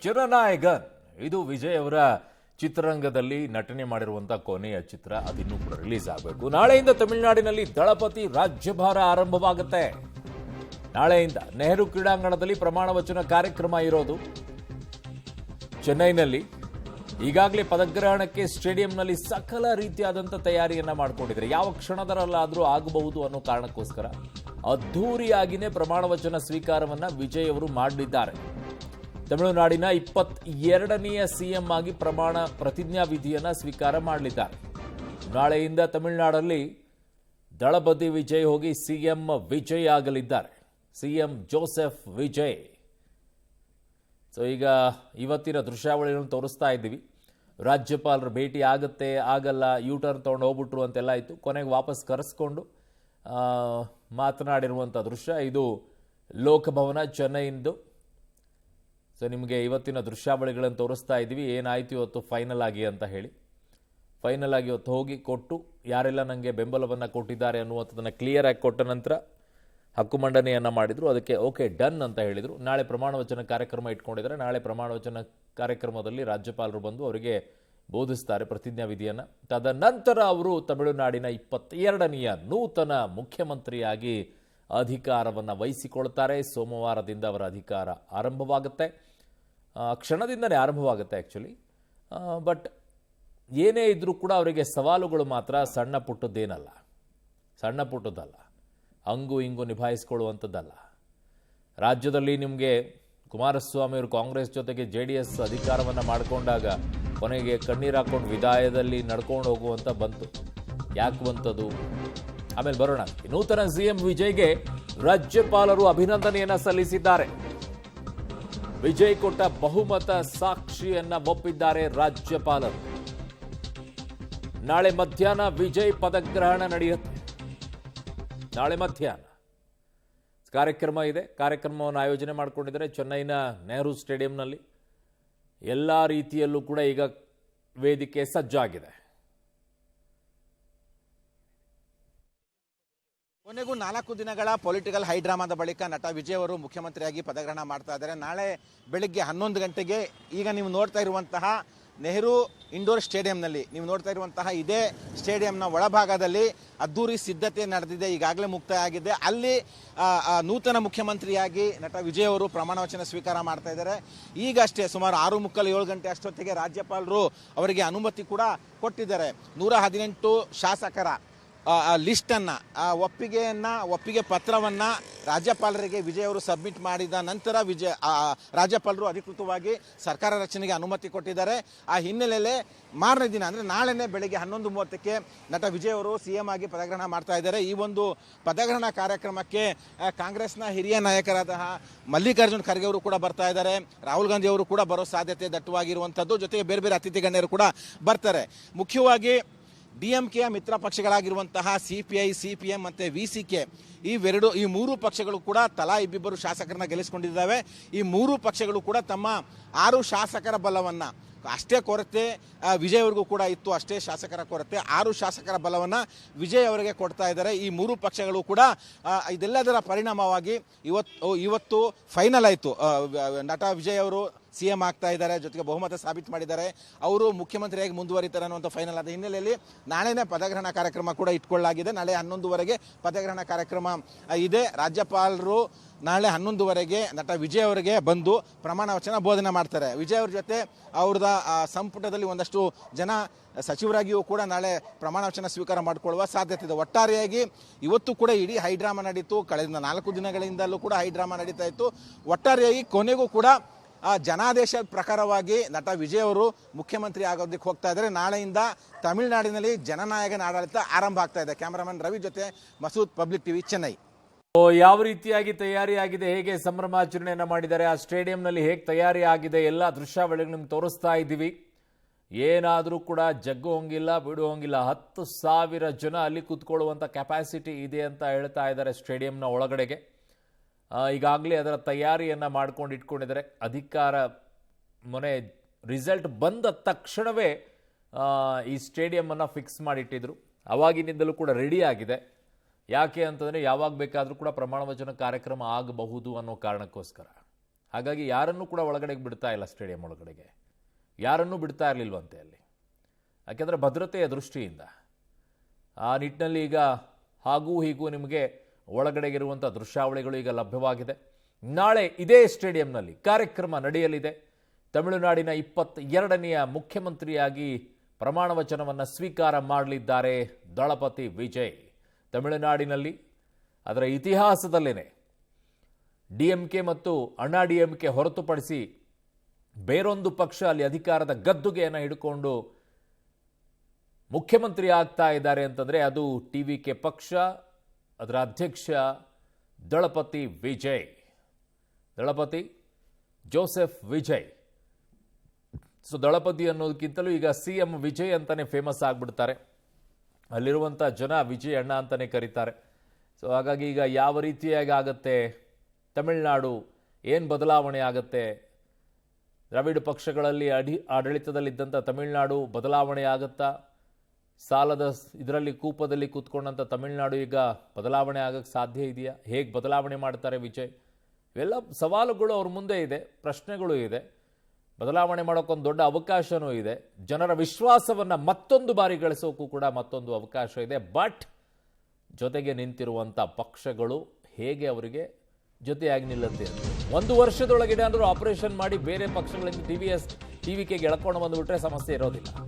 ಜನನಾಯಕನ್ ಇದು ವಿಜಯ್ ಅವರ ಚಿತ್ರರಂಗದಲ್ಲಿ ನಟನೆ ಮಾಡಿರುವಂತಹ ಕೊನೆಯ ಚಿತ್ರ. ಅದಿನ್ನೂ ಕೂಡ ರಿಲೀಸ್ ಆಗಬೇಕು. ನಾಳೆಯಿಂದ ತಮಿಳುನಾಡಿನಲ್ಲಿ ದಳಪತಿ ರಾಜ್ಯಭಾರ ಆರಂಭವಾಗುತ್ತೆ. ನಾಳೆಯಿಂದ ನೆಹರು ಕ್ರೀಡಾಂಗಣದಲ್ಲಿ ಪ್ರಮಾಣ ವಚನ ಕಾರ್ಯಕ್ರಮ ಇರೋದು. ಚೆನ್ನೈನಲ್ಲಿ ಈಗಾಗಲೇ ಪದಗ್ರಹಣಕ್ಕೆ ಸ್ಟೇಡಿಯಂನಲ್ಲಿ ಸಕಲ ರೀತಿಯಾದಂಥ ತಯಾರಿಯನ್ನ ಮಾಡಿಕೊಂಡಿದ್ದಾರೆ. ಯಾವ ಕ್ಷಣದಲ್ಲಾದರೂ ಆಗಬಹುದು ಅನ್ನೋ ಕಾರಣಕ್ಕೋಸ್ಕರ ಅದ್ಧೂರಿಯಾಗಿನೇ ಪ್ರಮಾಣ ವಚನ ಸ್ವೀಕಾರವನ್ನ ವಿಜಯ್ ಅವರು ಮಾಡಲಿದ್ದಾರೆ. ತಮಿಳುನಾಡಿನ 22ನೇ ಸಿಎಂ ಆಗಿ ಪ್ರತಿಜ್ಞಾ ವಿಧಿಯನ್ನ ಸ್ವೀಕಾರ ಮಾಡಲಿದ್ದಾರೆ. ನಾಳೆಯಿಂದ ತಮಿಳುನಾಡಲ್ಲಿ ದಳಪತಿ ವಿಜಯ್ ಹೋಗಿ ಸಿಎಂ ವಿಜಯ್ ಆಗಲಿದ್ದಾರೆ. CM Joseph Vijay. ಸೊ ಈಗ ಇವತ್ತಿನ ದೃಶ್ಯಾವಳಿಗಳನ್ನು ತೋರಿಸ್ತಾ ಇದ್ದೀವಿ. ರಾಜ್ಯಪಾಲರ ಭೇಟಿ ಆಗುತ್ತೆ ಆಗಲ್ಲ, ಯೂಟರ್ನ್ ತೊಗೊಂಡು ಹೋಗ್ಬಿಟ್ರು ಅಂತೆಲ್ಲ ಇತ್ತು. ಕೊನೆಗೆ ವಾಪಸ್ ಕರೆಸ್ಕೊಂಡು ಮಾತನಾಡಿರುವಂಥ ದೃಶ್ಯ ಇದು ಲೋಕಭವನ ಚೆನ್ನೈಂದು. ಸೊ ನಿಮಗೆ ಇವತ್ತಿನ ದೃಶ್ಯಾವಳಿಗಳನ್ನು ತೋರಿಸ್ತಾ ಇದ್ದೀವಿ. ಏನಾಯಿತು ಇವತ್ತು ಫೈನಲ್ ಆಗಿ ಅಂತ ಹೇಳಿ. ಫೈನಲ್ ಆಗಿ ಇವತ್ತು ಹೋಗಿ ಕೊಟ್ಟು ಯಾರೆಲ್ಲ ನನಗೆ ಬೆಂಬಲವನ್ನು ಕೊಟ್ಟಿದ್ದಾರೆ ಅನ್ನುವಂಥದ್ದನ್ನು ಕ್ಲಿಯರ್ ಆಗಿ ಕೊಟ್ಟ ನಂತರ ಹಕ್ಕು ಮಂಡನೆಯನ್ನು ಮಾಡಿದರು. ಅದಕ್ಕೆ ಓಕೆ ಡನ್ ಅಂತ ಹೇಳಿದರು. ನಾಳೆ ಪ್ರಮಾಣ ವಚನ ಕಾರ್ಯಕ್ರಮ ಇಟ್ಕೊಂಡಿದ್ದಾರೆ. ನಾಳೆ ಪ್ರಮಾಣ ವಚನ ಕಾರ್ಯಕ್ರಮದಲ್ಲಿ ರಾಜ್ಯಪಾಲರು ಬಂದು ಅವರಿಗೆ ಬೋಧಿಸ್ತಾರೆ ಪ್ರತಿಜ್ಞಾ ವಿಧಿಯನ್ನು. ತದನಂತರ ಅವರು ತಮಿಳುನಾಡಿನ 22ನೇ ನೂತನ ಮುಖ್ಯಮಂತ್ರಿಯಾಗಿ ಅಧಿಕಾರವನ್ನು ವಹಿಸಿಕೊಳ್ತಾರೆ. ಸೋಮವಾರದಿಂದ ಅವರ ಅಧಿಕಾರ ಆರಂಭವಾಗುತ್ತೆ. ಕ್ಷಣದಿಂದನೇ ಆರಂಭವಾಗುತ್ತೆ ಆ್ಯಕ್ಚುಲಿ. ಬಟ್ ಏನೇ ಇದ್ರೂ ಕೂಡ ಅವರಿಗೆ ಸವಾಲುಗಳು ಮಾತ್ರ ಸಣ್ಣ ಪುಟ್ಟದ್ದೇನಲ್ಲ, ಸಣ್ಣ ಪುಟ್ಟದಲ್ಲ, ಹಂಗು ಹಿಂಗು ನಿಭಾಯಿಸ್ಕೊಳ್ಳುವಂಥದ್ದಲ್ಲ. ರಾಜ್ಯದಲ್ಲಿ ನಿಮಗೆ ಕುಮಾರಸ್ವಾಮಿ ಅವರು ಕಾಂಗ್ರೆಸ್ ಜೊತೆಗೆ JDS ಅಧಿಕಾರವನ್ನು ಮಾಡಿಕೊಂಡಾಗ ಕೊನೆಗೆ ಕಣ್ಣೀರು ಹಾಕೊಂಡು ವಿದಾಯದಲ್ಲಿ ನಡ್ಕೊಂಡು ಹೋಗುವಂಥ ಬಂತು. ಯಾಕೆ ಬಂತದು ಆಮೇಲೆ ಬರೋಣ. ನೂತನ ಸಿಎಂ ವಿಜಯ್ಗೆ ರಾಜ್ಯಪಾಲರು ಅಭಿನಂದನೆಯನ್ನ ಸಲ್ಲಿಸಿದ್ದಾರೆ. ವಿಜಯ್ ಕೊಟ್ಟ ಬಹುಮತ ಸಾಕ್ಷಿಯನ್ನ ಒಪ್ಪಿದ್ದಾರೆ ರಾಜ್ಯಪಾಲರು. ನಾಳೆ ಮಧ್ಯಾಹ್ನ ವಿಜಯ್ ಪದಗ್ರಹಣ ನಡೆಯುತ್ತೆ. ನಾಳೆ ಮಧ್ಯಾಹ್ನ ಕಾರ್ಯಕ್ರಮ ಇದೆ. ಕಾರ್ಯಕ್ರಮವನ್ನು ಆಯೋಜನೆ ಮಾಡಿಕೊಂಡಿದ್ದಾರೆ ಚೆನ್ನೈನ ನೆಹರು ಸ್ಟೇಡಿಯಂನಲ್ಲಿ. ಎಲ್ಲ ರೀತಿಯಲ್ಲೂ ಕೂಡ ಈಗ ವೇದಿಕೆ ಸಜ್ಜಾಗಿದೆ. ಕೊನೆಗೂ 4 ದಿನಗಳ ಪೊಲಿಟಿಕಲ್ ಹೈಡ್ರಾಮಾದ ಬಳಿಕ ನಟ ವಿಜಯ್ ಅವರು ಮುಖ್ಯಮಂತ್ರಿಯಾಗಿ ಪದಗ್ರಹಣ ಮಾಡ್ತಾ ಇದ್ದಾರೆ. ನಾಳೆ ಬೆಳಿಗ್ಗೆ 11 ಗಂಟೆಗೆ ಈಗ ನೀವು ನೋಡ್ತಾ ಇರುವಂತಹ ನೆಹರು ಇಂಡೋರ್ ಸ್ಟೇಡಿಯಂನಲ್ಲಿ, ನೀವು ನೋಡ್ತಾ ಇರುವಂತಹ ಇದೇ ಸ್ಟೇಡಿಯಂನ ಒಳಭಾಗದಲ್ಲಿ ಅದ್ದೂರಿ ಸಿದ್ಧತೆ ನಡೆದಿದೆ. ಈಗಾಗಲೇ ಮುಕ್ತಾಯ ಆಗಿದೆ. ಅಲ್ಲಿ ನೂತನ ಮುಖ್ಯಮಂತ್ರಿಯಾಗಿ ನಟ ವಿಜಯ್ ಅವರು ಪ್ರಮಾಣ ವಚನ ಸ್ವೀಕಾರ ಮಾಡ್ತಾ ಇದ್ದಾರೆ. ಈಗಷ್ಟೇ ಸುಮಾರು 6:45-7 ಗಂಟೆ ಅಷ್ಟೊತ್ತಿಗೆ ರಾಜ್ಯಪಾಲರು ಅವರಿಗೆ ಅನುಮತಿ ಕೂಡ ಕೊಟ್ಟಿದ್ದಾರೆ. 118 ಶಾಸಕರ ಲಿಸ್ಟನ್ನು, ಒಪ್ಪಿಗೆ ಪತ್ರವನ್ನು ರಾಜ್ಯಪಾಲರಿಗೆ ವಿಜಯ್ ಅವರು ಸಬ್ಮಿಟ್ ಮಾಡಿದ ನಂತರ ರಾಜ್ಯಪಾಲರು ಅಧಿಕೃತವಾಗಿ ಸರ್ಕಾರ ರಚನೆಗೆ ಅನುಮತಿ ಕೊಟ್ಟಿದ್ದಾರೆ. ಆ ಹಿನ್ನೆಲೆಯಲ್ಲಿ ಮಾರನೇ ದಿನ ಅಂದರೆ ನಾಳೆನೇ ಬೆಳಗ್ಗೆ 11:30ಕ್ಕೆ ನಟ ವಿಜಯ್ ಅವರು CM ಆಗಿ ಪದಗ್ರಹಣ ಮಾಡ್ತಾ ಇದ್ದಾರೆ. ಈ ಒಂದು ಪದಗ್ರಹಣ ಕಾರ್ಯಕ್ರಮಕ್ಕೆ ಕಾಂಗ್ರೆಸ್ನ ಹಿರಿಯ ನಾಯಕರಾದ ಮಲ್ಲಿಕಾರ್ಜುನ್ ಖರ್ಗೆ ಅವರು ಕೂಡ ಬರ್ತಾ ಇದ್ದಾರೆ. ರಾಹುಲ್ ಗಾಂಧಿ ಅವರು ಕೂಡ ಬರೋ ಸಾಧ್ಯತೆ ದಟ್ಟವಾಗಿರುವಂಥದ್ದು. ಜೊತೆಗೆ ಬೇರೆ ಬೇರೆ ಅತಿಥಿ ಗಣ್ಯರು ಕೂಡ ಬರ್ತಾರೆ. ಮುಖ್ಯವಾಗಿ DMKಯ ಮಿತ್ರ ಪಕ್ಷಗಳಾಗಿರುವಂತಹ CPI, CPM ಮತ್ತು VCK ಈ ಮೂರು ಪಕ್ಷಗಳು ಕೂಡ ತಲಾ ಇಬ್ಬಿಬ್ಬರು ಶಾಸಕರನ್ನ ಗೆಲ್ಲಿಸಿಕೊಂಡಿದ್ದಾವೆ. ಈ ಮೂರು ಪಕ್ಷಗಳು ಕೂಡ ತಮ್ಮ 6 ಶಾಸಕರ ಬಲವನ್ನು, ಅಷ್ಟೇ ಕೊರತೆ ವಿಜಯ್ ಅವ್ರಿಗೂ ಕೂಡ ಇತ್ತು, ಅಷ್ಟೇ ಶಾಸಕರ ಕೊರತೆ, 6 ಶಾಸಕರ ಬಲವನ್ನು ವಿಜಯ್ ಅವರಿಗೆ ಕೊಡ್ತಾ ಇದ್ದಾರೆ. ಈ ಮೂರು ಪಕ್ಷಗಳು ಕೂಡ ಇದೆಲ್ಲದರ ಪರಿಣಾಮವಾಗಿ ಇವತ್ತು ಫೈನಲ್ ಆಯಿತು. ನಟ ವಿಜಯ್ ಅವರು CM ಆಗ್ತಾ ಇದ್ದಾರೆ, ಜೊತೆಗೆ ಬಹುಮತ ಸಾಬೀತು ಮಾಡಿದ್ದಾರೆ. ಅವರು ಮುಖ್ಯಮಂತ್ರಿಯಾಗಿ ಮುಂದುವರಿತಾರೆ ಅನ್ನುವಂಥ ಫೈನಲ್ ಆದ ಹಿನ್ನೆಲೆಯಲ್ಲಿ ನಾಳೆನೇ ಪದಗ್ರಹಣ ಕಾರ್ಯಕ್ರಮ ಕೂಡ ಇಟ್ಕೊಳ್ಳಲಾಗಿದೆ. ನಾಳೆ 11ವರೆಗೆ ಪದಗ್ರಹಣ ಕಾರ್ಯಕ್ರಮ ಇದೆ. ರಾಜ್ಯಪಾಲರು ನಾಳೆ 11ವರೆಗೆ ನಟ ವಿಜಯ್ ಅವರಿಗೆ ಬಂದು ಪ್ರಮಾಣ ವಚನ ಬೋಧನೆ ಮಾಡ್ತಾರೆ. ವಿಜಯ್ ಅವ್ರ ಜೊತೆ ಅವ್ರದ ಸಂಪುಟದಲ್ಲಿ ಒಂದಷ್ಟು ಜನ ಸಚಿವರಾಗಿಯೂ ಕೂಡ ನಾಳೆ ಪ್ರಮಾಣ ವಚನ ಸ್ವೀಕಾರ ಮಾಡಿಕೊಳ್ಳುವ ಸಾಧ್ಯತೆ ಇದೆ. ಒಟ್ಟಾರೆಯಾಗಿ ಇವತ್ತು ಕೂಡ ಇಡೀ ಹೈಡ್ರಾಮಾ ನಡೀತು. ಕಳೆದ 4 ದಿನಗಳಿಂದಲೂ ಕೂಡ ಹೈಡ್ರಾಮಾ ನಡೀತಾ ಇತ್ತು. ಒಟ್ಟಾರೆಯಾಗಿ ಕೊನೆಗೂ ಕೂಡ ಜನಾದೇಶ ಪ್ರಕಾರವಾಗಿ ನಟ ವಿಜಯ್ ಅವರು ಮುಖ್ಯಮಂತ್ರಿ ಆಗೋದಕ್ಕೆ ಹೋಗ್ತಾ ಇದ್ದಾರೆ. ನಾಳೆಯಿಂದ ತಮಿಳುನಾಡಿನಲ್ಲಿ ಜನನಾಯಕನ ಆಡಳಿತ ಆರಂಭ ಆಗ್ತಾ ಇದೆ. ಕ್ಯಾಮರಾಮನ್ ರವಿ ಜೊತೆ ಮಸೂದ್, ಪಬ್ಲಿಕ್ ಟಿವಿ, ಚೆನ್ನೈ. ಯಾವ ರೀತಿಯಾಗಿ ತಯಾರಿ ಆಗಿದೆ, ಹೇಗೆ ಸಂಭ್ರಮಾಚರಣೆಯನ್ನ ಮಾಡಿದ್ದಾರೆ, ಆ ಸ್ಟೇಡಿಯಂನಲ್ಲಿ ಹೇಗೆ ತಯಾರಿ ಆಗಿದೆ, ಎಲ್ಲ ದೃಶ್ಯಾವಳಿಗಳು ನಿಮ್ಗೆ ತೋರಿಸ್ತಾ ಇದ್ದೀವಿ. ಏನಾದರೂ ಕೂಡ ಜಗ್ಗು ಹೋಗಿಲ್ಲ, ಬಿಡು ಹೋಗಿಲ್ಲ. 10,000 ಜನ ಅಲ್ಲಿ ಕೂತ್ಕೊಳ್ಳುವಂಥ ಕೆಪಾಸಿಟಿ ಇದೆ ಅಂತ ಹೇಳ್ತಾ ಇದ್ದಾರೆ ಸ್ಟೇಡಿಯಂನ ಒಳಗಡೆಗೆ. ಈಗಾಗಲೇ ಅದರ ತಯಾರಿಯನ್ನು ಮಾಡ್ಕೊಂಡು ಇಟ್ಕೊಂಡಿದ್ದಾರೆ. ಅಧಿಕಾರ ಮೊನ್ನೆ ರಿಸಲ್ಟ್ ಬಂದ ತಕ್ಷಣವೇ ಈ ಸ್ಟೇಡಿಯಮನ್ನು ಫಿಕ್ಸ್ ಮಾಡಿಟ್ಟಿದ್ರು. ಅವಾಗಿನಿಂದಲೂ ಕೂಡ ರೆಡಿ ಆಗಿದೆ. ಯಾಕೆ ಅಂತಂದರೆ ಯಾವಾಗ ಬೇಕಾದರೂ ಕೂಡ ಪ್ರಮಾಣ ವಚನ ಕಾರ್ಯಕ್ರಮ ಆಗಬಹುದು ಅನ್ನೋ ಕಾರಣಕ್ಕೋಸ್ಕರ. ಹಾಗಾಗಿ ಯಾರನ್ನೂ ಕೂಡ ಒಳಗಡೆಗೆ ಬಿಡ್ತಾ ಇಲ್ಲ, ಸ್ಟೇಡಿಯಂ ಒಳಗಡೆಗೆ ಯಾರನ್ನೂ ಬಿಡ್ತಾ ಇರಲಿಲ್ವಂತೆ ಅಲ್ಲಿ, ಯಾಕೆಂದರೆ ಭದ್ರತೆಯ ದೃಷ್ಟಿಯಿಂದ. ಆ ನಿಟ್ಟಿನಲ್ಲಿ ಈಗ ಹಾಗೂ ಹೀಗೂ ನಿಮಗೆ ಒಳಗಡೆಗಿರುವಂಥ ದೃಶ್ಯಾವಳಿಗಳು ಈಗ ಲಭ್ಯವಾಗಿದೆ. ನಾಳೆ ಇದೇ ಸ್ಟೇಡಿಯಂನಲ್ಲಿ ಕಾರ್ಯಕ್ರಮ ನಡೆಯಲಿದೆ. ತಮಿಳುನಾಡಿನ 22ನೆಯ ಮುಖ್ಯಮಂತ್ರಿಯಾಗಿ ಪ್ರಮಾಣ ವಚನವನ್ನು ಸ್ವೀಕಾರ ಮಾಡಲಿದ್ದಾರೆ ದಳಪತಿ ವಿಜಯ್. ತಮಿಳುನಾಡಿನಲ್ಲಿ ಅದರ ಇತಿಹಾಸದಲ್ಲೇನೆ DMK ಮತ್ತು ಅಣ್ಣಾ DMK ಹೊರತುಪಡಿಸಿ ಬೇರೊಂದು ಪಕ್ಷ ಅಲ್ಲಿ ಅಧಿಕಾರದ ಗದ್ದುಗೆಯನ್ನು ಹಿಡ್ಕೊಂಡು ಮುಖ್ಯಮಂತ್ರಿ ಆಗ್ತಾ ಇದ್ದಾರೆ ಅಂತಂದರೆ ಅದು TVK ಪಕ್ಷ, ಅದರ ಅಧ್ಯಕ್ಷ ದಳಪತಿ ವಿಜಯ್, ದಳಪತಿ ಜೋಸೆಫ್ ವಿಜಯ್. ಸೊ ದಳಪತಿ ಅನ್ನೋದಕ್ಕಿಂತಲೂ ಈಗ CM ವಿಜಯ್ ಅಂತಾನೆ ಫೇಮಸ್ ಆಗಿಬಿಡ್ತಾರೆ. ಅಲ್ಲಿರುವಂಥ ಜನ ವಿಜಯ್ ಅಣ್ಣ ಅಂತಾನೆ ಕರೀತಾರೆ. ಸೊ ಹಾಗಾಗಿ ಈಗ ಯಾವ ರೀತಿಯಾಗಿ ಆಗುತ್ತೆ ತಮಿಳುನಾಡು, ಏನು ಬದಲಾವಣೆ ಆಗುತ್ತೆ, ದ್ರಾವಿಡ ಪಕ್ಷಗಳಲ್ಲಿ ಆಡಳಿತದಲ್ಲಿದ್ದಂಥ ತಮಿಳುನಾಡು ಬದಲಾವಣೆ ಆಗುತ್ತಾ, ಸಾಲದ ಇದರಲ್ಲಿ ಕೂಪದಲ್ಲಿ ಕೂತ್ಕೊಂಡಂಥ ತಮಿಳುನಾಡು ಈಗ ಬದಲಾವಣೆ ಆಗಕ್ಕೆ ಸಾಧ್ಯ ಇದೆಯಾ, ಹೇಗೆ ಬದಲಾವಣೆ ಮಾಡ್ತಾರೆ ವಿಜಯ್, ಇವೆಲ್ಲ ಸವಾಲುಗಳು ಅವ್ರ ಮುಂದೆ ಇದೆ, ಪ್ರಶ್ನೆಗಳು ಇದೆ. ಬದಲಾವಣೆ ಮಾಡೋಕ್ಕೊಂದು ದೊಡ್ಡ ಅವಕಾಶವೂ ಇದೆ. ಜನರ ವಿಶ್ವಾಸವನ್ನು ಮತ್ತೊಂದು ಬಾರಿ ಗಳಿಸೋಕ್ಕೂ ಕೂಡ ಮತ್ತೊಂದು ಅವಕಾಶ ಇದೆ. ಬಟ್ ಜೊತೆಗೆ ನಿಂತಿರುವಂಥ ಪಕ್ಷಗಳು ಹೇಗೆ ಅವರಿಗೆ ಜೊತೆಯಾಗಿ ನಿಲ್ಲುತ್ತೆ ಅಂತ 1 ವರ್ಷದೊಳಗೆ ಏನಾದರೂ ಆಪರೇಷನ್ ಮಾಡಿ ಬೇರೆ ಪಕ್ಷಗಳಿಂದ TVKಗೆ ಎಳ್ಕೊಂಡು ಬಂದುಬಿಟ್ರೆ ಸಮಸ್ಯೆ ಇರೋದಿಲ್ಲ.